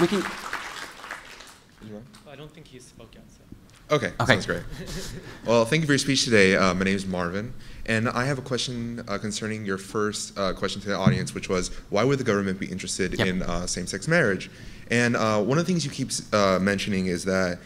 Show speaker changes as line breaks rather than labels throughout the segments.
We can.
I don't think he spoke yet. So.
Okay, sounds great. Well, thank you for your speech today. My name is Marvin, and I have a question concerning your first question to the audience, which was, why would the government be interested in same-sex marriage? And one of the things you keep mentioning is that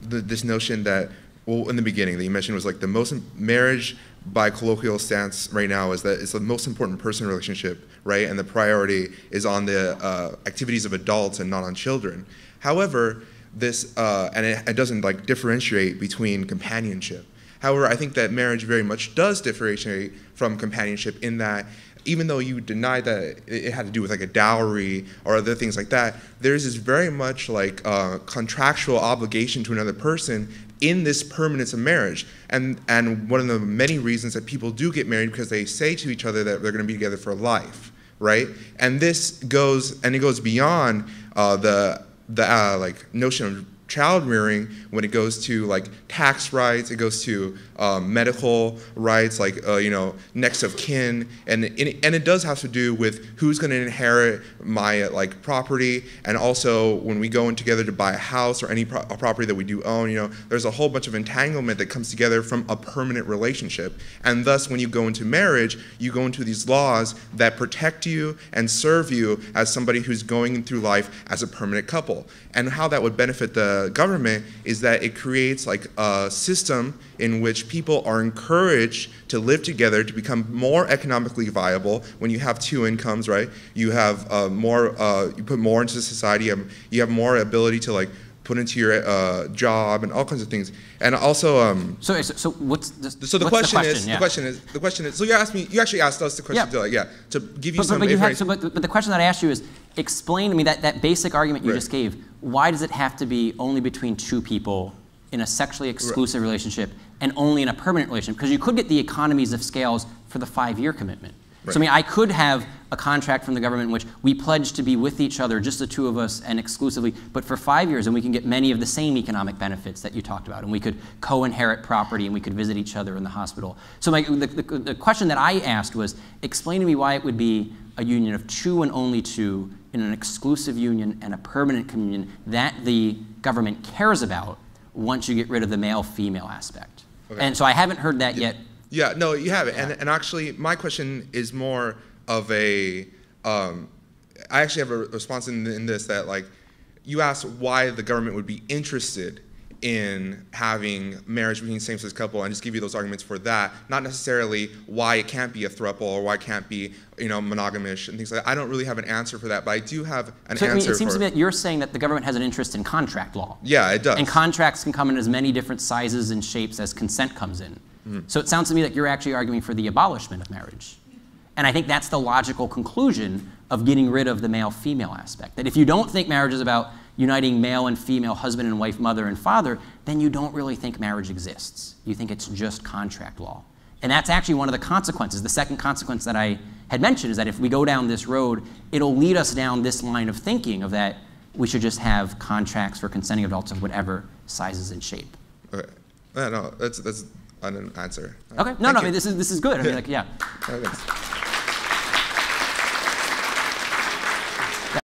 this notion that, well, in the beginning that you mentioned was like the most marriage by colloquial stance right now is that it's the most important person relationship, right? And the priority is on the activities of adults and not on children. However, this, and it doesn't like differentiate between companionship. However, I think that marriage very much does differentiate from companionship in that even though you deny that it had to do with like a dowry or other things like that, there's this very much like contractual obligation to another person in this permanence of marriage. And one of the many reasons that people do get married because they say to each other that they're going to be together for life, right? And this goes, and it goes beyond the like notion of child rearing when it goes to like tax rights, it goes to medical rights, like you know, next of kin, and it does have to do with who's going to inherit my like property, and also when we go in together to buy a house or any property that we do own, you know, there's a whole bunch of entanglement that comes together from a permanent relationship, and thus when you go into marriage, you go into these laws that protect you and serve you as somebody who's going through life as a permanent couple. And how that would benefit the government is that it creates like a system in which people are encouraged to live together to become more economically viable. When you have two incomes, right? You have you put more into society. You have more ability to like put into your job and all kinds of things. And also,
so what's the,
so the question is, the question is. So you actually asked us the question to give you some information.
But the question that I asked you is, explain to me that basic argument you just gave. Why does it have to be only between two people in a sexually exclusive relationship and only in a permanent relationship? Because you could get the economies of scales for the 5-year commitment. Right. So I mean, I could have a contract from the government in which we pledge to be with each other, just the two of us and exclusively, but for 5 years, and we can get many of the same economic benefits that you talked about, and we could co-inherit property, and we could visit each other in the hospital. So the question that I asked was, explain to me why it would be a union of two and only two in an exclusive union and a permanent communion that the government cares about once you get rid of the male-female aspect. Okay. And so I haven't heard that yet.
Yeah, no, you haven't. And actually, my question is more of a, I actually have a response in this that, like, you asked why the government would be interested in having marriage between same-sex couple, and just give you those arguments for that, not necessarily why it can't be a throuple or why it can't be, you know, monogamish and things like that. I don't really have an answer for that, but I do have an answer.
I mean, it seems to me that you're saying that the government has an interest in contract law.
Yeah, it does.
And contracts can come in as many different sizes and shapes as consent comes in. Mm-hmm. So it sounds to me like you're actually arguing for the abolishment of marriage. And I think that's the logical conclusion of getting rid of the male-female aspect. That if you don't think marriage is about uniting male and female, husband and wife, mother and father, then you don't really think marriage exists. You think it's just contract law. And that's actually one of the consequences. The second consequence that I had mentioned is that if we go down this road, it'll lead us down this line of thinking of that we should just have contracts for consenting adults of whatever sizes and shape.
Okay. No, that's an answer.
Okay. No, I mean, this is good. I mean, like, yeah.
Okay.